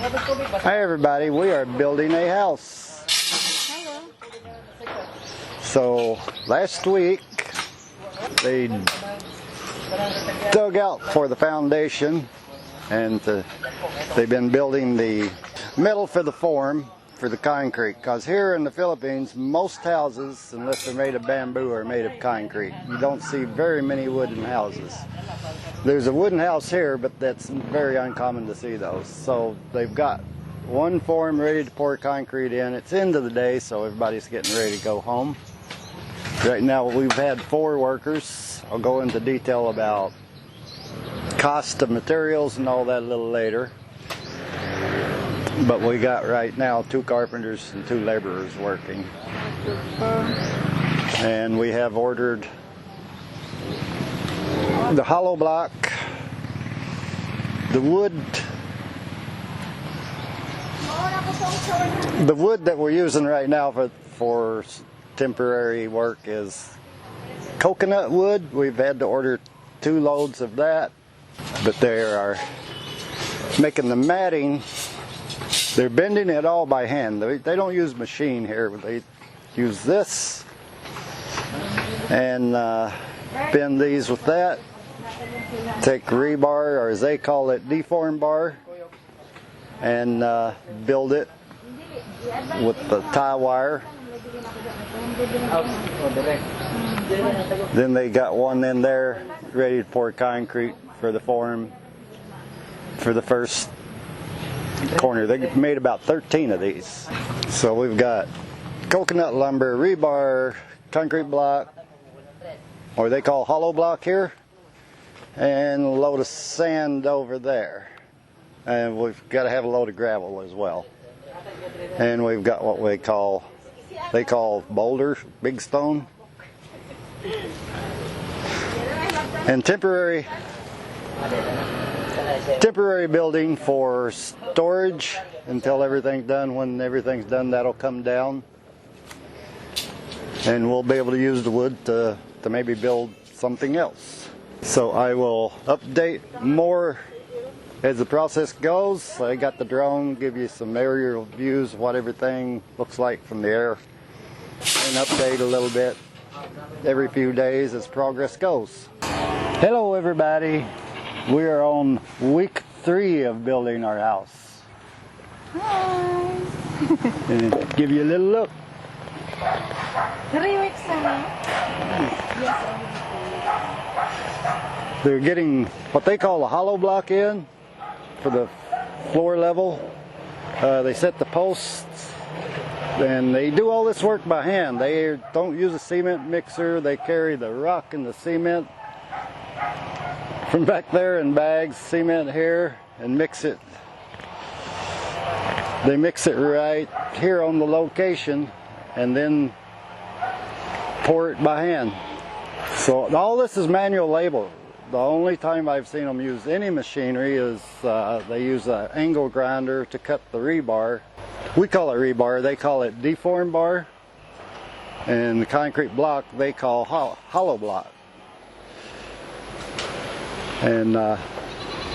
Hi everybody, we are building a house. Hello. So last week they dug out for the foundation and they've been building the metal for the form for the concrete, because here in the Philippines most houses, unless they're made of bamboo, are made of concrete. You don't see very many wooden houses. There's a wooden house here, but that's very uncommon to see those. So they've got one form ready to pour concrete in. It's end of the day, so everybody's getting ready to go home. Right now we've had 4 workers. I'll go into detail about cost of materials and all that a little later. But we got right now 2 carpenters and 2 laborers working. And we have ordered the hollow block, the wood that we're using right now for temporary work is coconut wood. We've had to order 2 loads of that, but they are making the matting. They're bending it all by hand. They don't use machine here, but they use this and bend these with that. Take rebar, or as they call it, deform bar, and build it with the tie wire. Then they got one in there ready to pour concrete for the form for the first corner. They made about 13 of these. So we've got coconut lumber, rebar, concrete block, or they call hollow block here, and a load of sand over there. And we've got to have a load of gravel as well. And we've got what they call boulder, big stone. And temporary building for storage until everything's done. When everything's done, that'll come down. And we'll be able to use the wood to maybe build something else. So I will update more as the process goes. I got the drone, give you some aerial views of what everything looks like from the air, and update a little bit every few days as progress goes. Hello everybody. We are on week 3 of building our house. Hi. And give you a little look. 3 weeks na. Yes. They're getting what they call a hollow block in for the floor level. They set the posts, and they do all this work by hand. They don't use a cement mixer. They carry the rock and the cement from back there in bags, cement here, and mix it. They mix it right here on the location and then pour it by hand. So all this is manual labor. The only time I've seen them use any machinery is they use an angle grinder to cut the rebar. We call it rebar, they call it deform bar. And the concrete block they call hollow block. And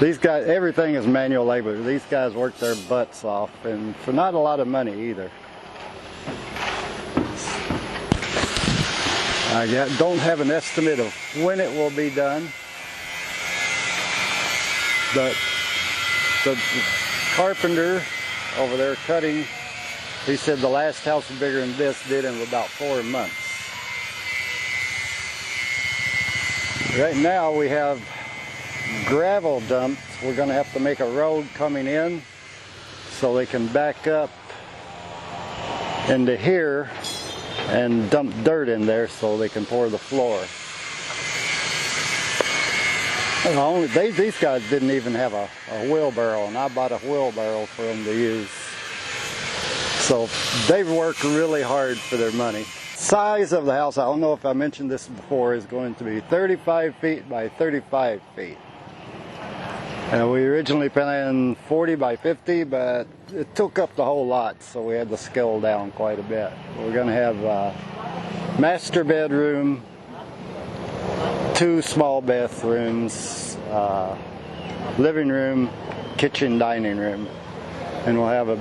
these guys, everything is manual labor. These guys work their butts off, and for not a lot of money either. I don't have an estimate of when it will be done, but the carpenter over there cutting, he said the last house bigger than this did in about 4 months. Right now we have gravel dumped. We're going to have to make a road coming in so they can back up into here and dump dirt in there so they can pour the floor. These guys didn't even have a wheelbarrow, and I bought a wheelbarrow for them to use. So they've worked really hard for their money. Size of the house, I don't know if I mentioned this before, is going to be 35 feet by 35 feet. And we originally planned 40 by 50, but it took up the whole lot, so we had to scale down quite a bit. We're going to have a master bedroom, 2 small bathrooms, living room, kitchen, dining room. And we'll have a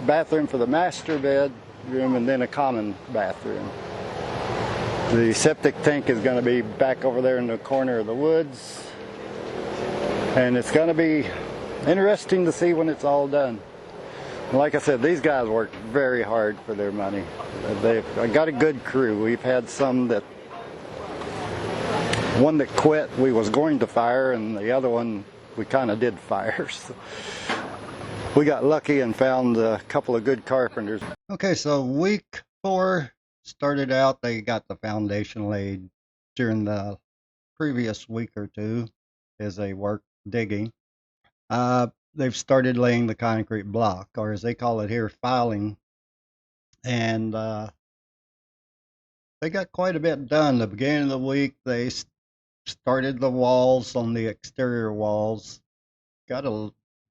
bathroom for the master bedroom and then a common bathroom. The septic tank is going to be back over there in the corner of the woods. And it's going to be interesting to see when it's all done. Like I said, these guys work very hard for their money. They've got a good crew. We've had some that, one that quit we was going to fire, and the other one we kind of did fire. So we got lucky and found a couple of good carpenters. Okay, so week 4 started out. They got the foundation laid during the previous week or two as they worked digging. They've started laying the concrete block, or as they call it here, filing. And they got quite a bit done. The beginning of the week, they started the walls on the exterior walls. Got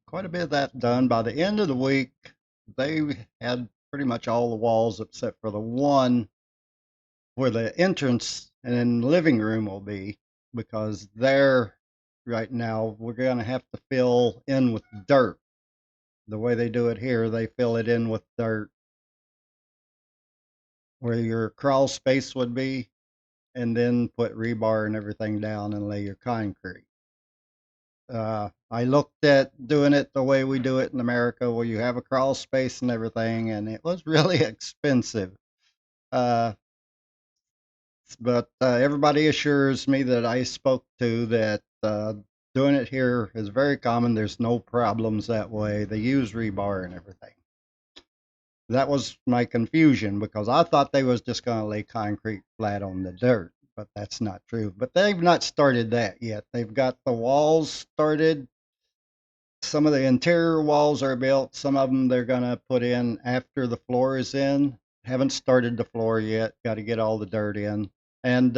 quite a bit of that done. By the end of the week, they had pretty much all the walls except for the one where the entrance and living room will be, because there right now we're going to have to fill in with dirt. The way they do it here, they fill it in with dirt where your crawl space would be, and then put rebar and everything down and lay your concrete. I looked at doing it the way we do it in America, where you have a crawl space and everything, and it was really expensive. But everybody assures me that I spoke to that doing it here is very common. There's no problems that way. They use rebar and everything. That was my confusion, because I thought they was just going to lay concrete flat on the dirt, but that's not true. But they've not started that yet. They've got the walls started. Some of the interior walls are built. Some of them they're going to put in after the floor is in. Haven't started the floor yet. Got to get all the dirt in. And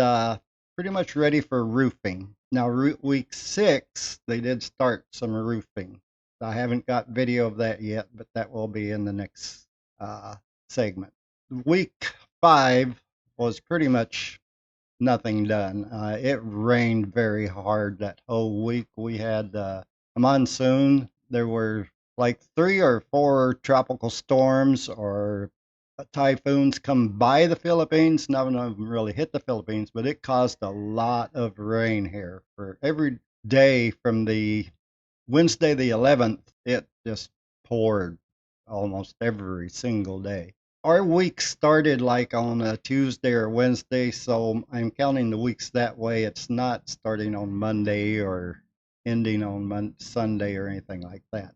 pretty much ready for roofing. Now, week 6, they did start some roofing. I haven't got video of that yet, but that will be in the next segment. Week 5 was pretty much nothing done. It rained very hard that whole week. We had a monsoon. There were like 3 or 4 tropical storms or typhoons come by the Philippines. None of them really hit the Philippines, but it caused a lot of rain here. For every day from the Wednesday the 11th, it just poured almost every single day. Our week started like on a Tuesday or Wednesday, so I'm counting the weeks that way. It's not starting on Monday or ending on Sunday or anything like that.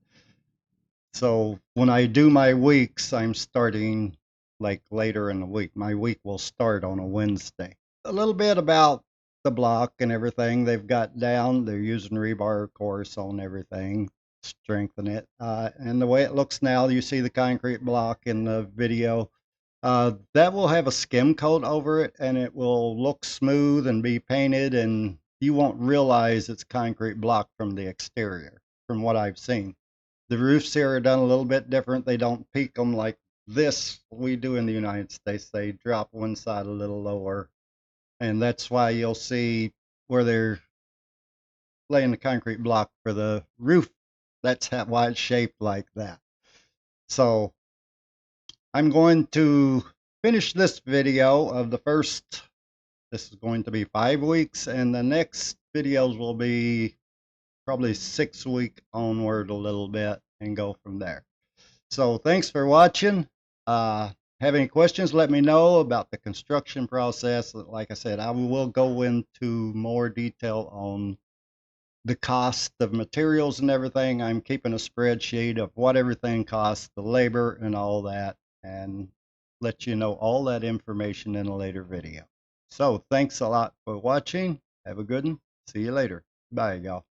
So when I do my weeks, I'm starting like later in the week. My week will start on a Wednesday. A little bit about the block and everything they've got down. They're using rebar, of course, on everything, strengthen it. And the way it looks now, you see the concrete block in the video. That will have a skim coat over it, and it will look smooth and be painted, and you won't realize it's concrete block from the exterior, from what I've seen. The roofs here are done a little bit different. They don't peak them like this we do in the United States. They drop one side a little lower, and that's why you'll see where they're laying the concrete block for the roof. That's why it's shaped like that. So I'm going to finish this video of the first. This is going to be 5 weeks, and the next videos will be probably 6 week onward a little bit, and go from there. So thanks for watching. Have any questions, let me know about the construction process. Like I said, I will go into more detail on the cost of materials and everything. I'm keeping a spreadsheet of what everything costs, the labor and all that, and let you know all that information in a later video. So thanks a lot for watching. Have a good one. See you later. Bye, y'all.